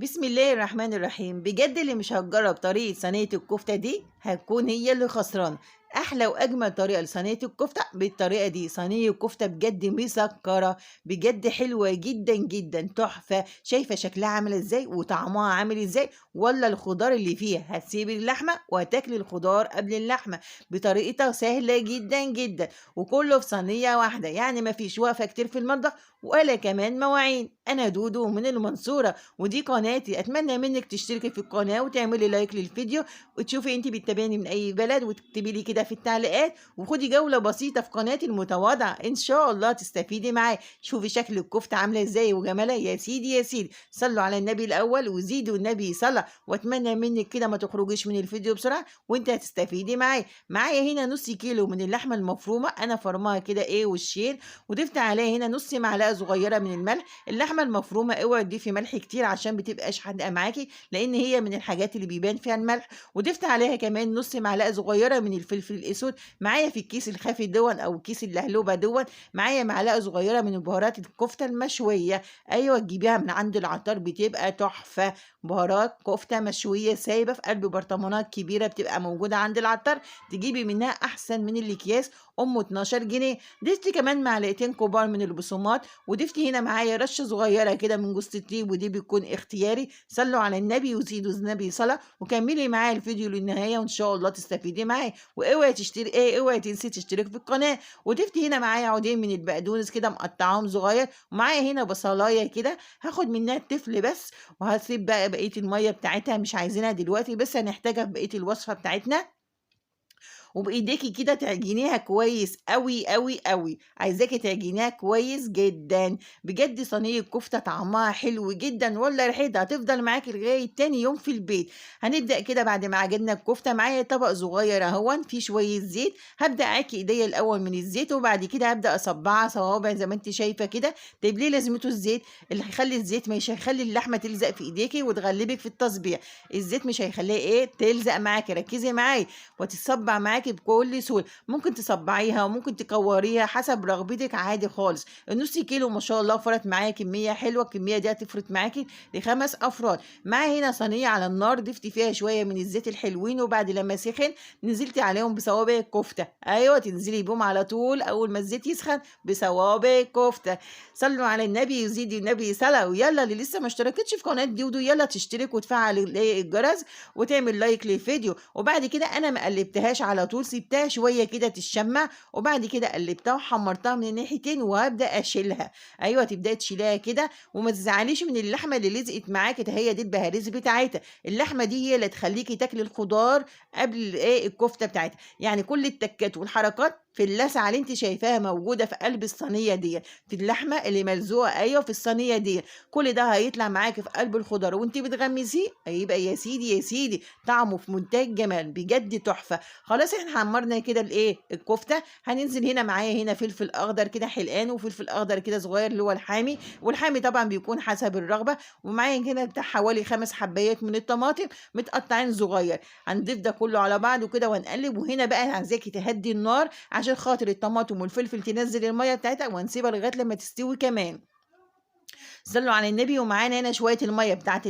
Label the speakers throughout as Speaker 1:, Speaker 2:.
Speaker 1: بسم الله الرحمن الرحيم. بجد اللي مش هتجرب طريقة صينية الكفتة دي هتكون هي اللي خسرانة. أحلى وأجمل طريقة لصينية الكفتة بالطريقة دي. صينية كفتة بجد مسكرة، بجد حلوة جدا جدا، تحفة. شايفة شكلها عامل ازاي وطعمها عامل ازاي، ولا الخضار اللي فيها هتسيب اللحمة وهتاكلي الخضار قبل اللحمة. بطريقتها سهلة جدا جدا، وكله في صينية واحدة، يعني مفيش وقفة كتير في المطبخ ولا كمان مواعين. أنا دودو من المنصورة ودي قناتي. اتمنى منك تشتركي في القناه وتعملي لايك للفيديو، وتشوفي انت بتتابعني من اي بلد، وتكتبي لي كده في التعليقات، وخدي جوله بسيطه في قناتي المتواضعه، ان شاء الله تستفيدي معايا. شوفي شكل الكفته عامله ازاي وجمالها. يا سيدي يا سيدي، صلوا على النبي الاول وزيدوا النبي صلاه. واتمنى منك كده ما تخرجيش من الفيديو بسرعه وانت هتستفيدي معايا هنا نص كيلو من اللحمه المفرومه، انا فرماها كده وشين، وضفت عليها هنا نص معلقه صغيره من الملح. اللحمه المفرومه اوعي تضيفي ملح كتير عشان بتبقاش حادقه معاكي، لان هي من الحاجات اللي بيبان فيها الملح. وضفت عليها كمان نص معلقه صغيره من الفلفل الاسود. معايا في الكيس الخافي دون او الكيس اللهلوبه دون معايا معلقه صغيره من بهارات الكفته المشويه. ايوه، تجيبيها من عند العطار بتبقى تحفه. بهارات كفته مشويه سايبه في قلب برطمانات كبيره، بتبقى موجوده عند العطار، تجيبي منها احسن من الاكياس، ام 12 جنيه. ضفت كمان معلقتين كبار من البصومات، وضفت هنا معايا رشه صغيره كده من جوز الطيب، ودي بيكون اختياري. صلوا على النبي وزيدوا النبي صلاه، وكملي معايا الفيديو للنهايه وان شاء الله تستفيدي معايا. واوعي تشتري اوعي تنسي تشترك في القناه. وضفت هنا معايا عودين من البقدونس كده مقطعاهم صغير، ومعايا هنا بصلايه كده هاخد منها التفل بس. وهسيب بقى بقيه الميه بتاعتها، مش عايزينها دلوقتي بس هنحتاجها في بقيه الوصفه بتاعتنا. وبإيديكِ كده تعجنيها كويس أوي، أوي، أوي، عايزاكِ تعجنيها كويس جدًا. بجد صينية كفتة طعمها حلو جدًا، ولا ريحتها هتفضل معاكِ لغاية تاني يوم في البيت. هنبدأ كده بعد ما عجننا الكفتة، معايا طبق صغير أهوًا فيه شوية زيت. هابدأ أعاكي إيديّا الأول من الزيت، وبعد كده هابدأ أصبّعها صوابع زي ما أنتِ شايفة كده. طيب ليه لازمته الزيت؟ اللي هيخلّي الزيت مش هيخلّي اللحمة تلزق في إيديكِ وتغلبِك في التصبيع. الزيت مش هيخلّيها تلزق معاكِ، ركّزي معايا، وتتصبّع معاكِ بكل سهولة. ممكن تصبّعيها وممكن تكوّريها حسب رغبتِك عادي خالص. النُص كيلو ما شاء الله فرَط معايا كمية حلوة، الكمية دي هتفرط معاكِ ل5 أفراد. معايا هنا صينية على النار ضِفت فيها شوية من الزيت الحلوين، وبعد لمّا سِخن نزلتِ عليهم بصوابع الكفتة. أيوه، تنزلي بيهم على طول أول ما الزيت يسخن بصوابع الكفتة. صلّوا على النبي وزيدوا النبي صلاة. ويالّا اللي لسه ما اشتركتش في قناة دودو يالّا تشترك وتفعّل الجرس وتعمل لايك للفيديو. وبعد كده أنا ما قلّبتهاش على طول، سِبتها شوية كده تتشمّع، وبعد كده قلّبتها وحمّرتها من الناحيتين وهابدأ أشيلها. أيوه، تبدئي تشيليها كده وما تزعليش من اللحمة اللي لزقت معاكِ، ده هي دي البهاريز بتاعتها. اللحمة دي هي اللي تخلّيكِ تاكلي الخضار قبل الكفتة بتاعتها. يعني كل التكات والحركات في اللسعة اللي أنتِ شايفاها موجودة في قلب الصينية ديّة، في اللحمة اللي ملزوقة أيوه في الصينية ديّة. كل ده هيطلع معاكِ في قلب الخضار وأنتِ بتغمسيه، هيبقى يا سيدي يا سيدي طعمه في منتهى الجمال، بجد تحفة. خلاص إحنا حمّرنا كده الكفتة. هننزل هنا معايا هنا فلفل أخضر كده حلقان، وفلفل أخضر كده صغير اللي هو الحامي، والحامي طبعًا بيكون حسب الرغبة. ومعايا هنا بتاع حوالي 5 حبايات من الطماطم متقطعين صغير. هنضيف ده كله على بعضه كده وهنقلب. وهنا بقى عايزاكِ تهدّي النار عشان خاطر الطماطم والفلفل تنزّل المَيّة بتاعتها، وهنسيبها لغاية لمّا تستوي كمان. صلّوا على النبي. ومعانا هنا شوية المَيّة بتاعة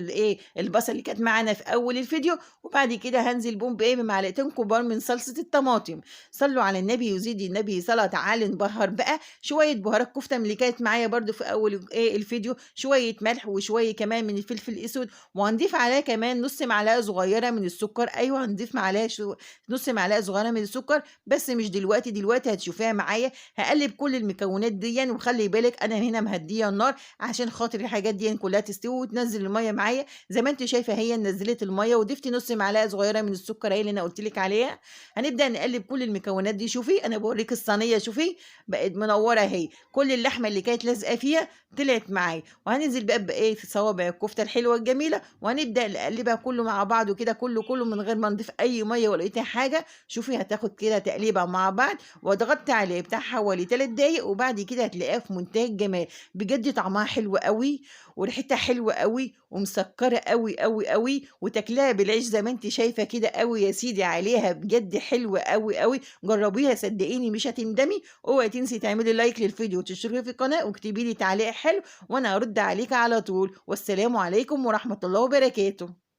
Speaker 1: البصل اللي كانت معانا في أول الفيديو. وبعد كده هانزل بيهم بمعلقتين كبار من صلصة الطماطم. صلّوا على النبي وزيدي النبي صلاة. تعالي نبهّر بقى شوية بهارات كفتة من اللي كانت معايا برضه في أول الفيديو، شوية ملح وشوية كمان من الفلفل الأسود. وهنضيف عليها كمان نُص معلقة صغيرة من السكر. أيوه، هنضيف عليها نُص معلقة صغيرة من السكر، بس مش دلوقتي، دلوقتي هتشوفيها معايا. هاقلّب كل المكونات ديًّا، وخلّي بالِك أنا هنا مهدية النار عشان خاطر الحاجات ديًّا كلّها تستوي وتنزّل المَيّة معايا. زي ما أنتِ شايفة هي نزّلت المَيّة، وضِفت نُص معلقة صغيرة من السكر أهي اللي أنا قُلت لِك عليها. هنبدأ نقلّب كل المكونات دي. شوفي أنا باورّيكِ الصينية، شوفي بقت منوّرة أهي، كل اللحمة اللي كانت لازقة فيها طلعت معايا. وهننزل بقى في صوابع الكفتة الحلوة الجميلة، وهنبدأ نقلّبها كلّه مع بعضه كده، كلّه من غير ما نضيف أي مَيّة ولا أي حاجة. شوفي هتاخد كده تقليبة مع بعض، واضغطي عليه بتاع حوالي 3 دقايق، وبعد كده هتلاقيها في منتهى الجمال. بجد طعمها حلو أوي، وريحتها حلوة أوي، ومسكّرة أوي، أوي، أوي، وتاكليها بالعيش زي ما أنتِ شايفة كده أوي يا سيدي عليها، بجد حلوة أوي، أوي، جرّبيها صدقيني مش هتندمي. اوعي تنسي تعملي لايك للفيديو وتشتركي في القناة واكتبي لي تعليق حلو وأنا هارُد عليكِ على طول، والسلام عليكم ورحمة الله وبركاته.